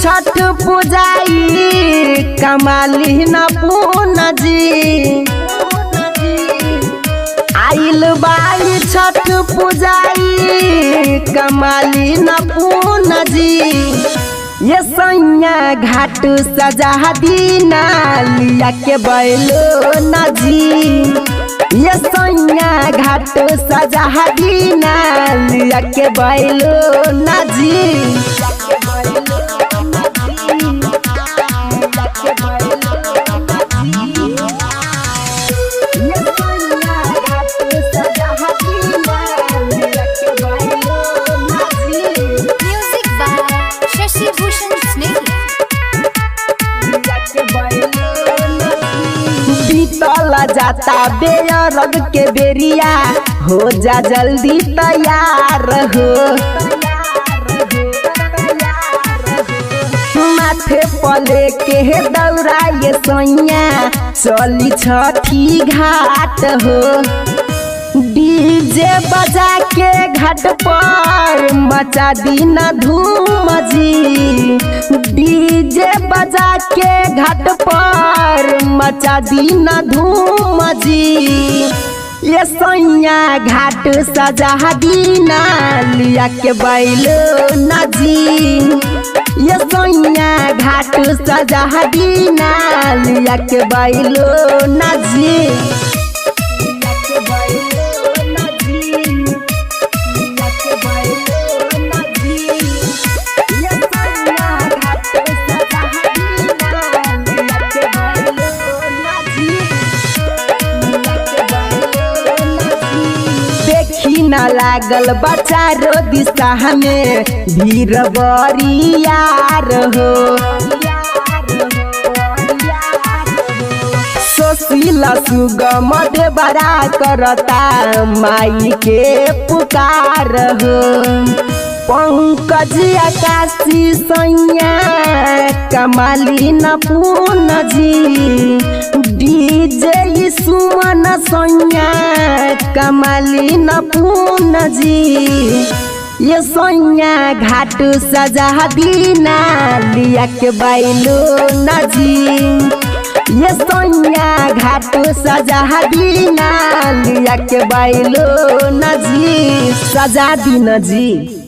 छठ पूजाई कमाली न पूना जी आइल बाई छठ पूजाई कमाली न पूना जी ये सैया घाट सजा दीना लिया के बैलो न जी ये सैया घाट सजा दीना लिया के बैलो न जी बीतला जाता बेरग के बेरिया हो जा जल्दी तैयार हो माथे पले के दौरा ये सैया चली छठी घाट हो डीजे बजा के घाट पर मचा दीना धूम जी डीजे बजा के घाट पर मचा दीना धूम जी ये सैया घाट सजा दीना लिया के बैलो न जी ये सैया घाट सजा दीना लिया के बैलो न जी न लागल बचारो दिशा में भीड़ बरियार हो सोशीला सुगम देवरा करता माई के पुकार हो पंकज आकाशी सैया कमाली न पून जी डीजे सुमन सैया कमाली न पून जी ये सैया घाट सजा दीना लिया के बैलो न जी ये सैया घाट सजा दीना लिया के बैलो न जी सजा दीना जी।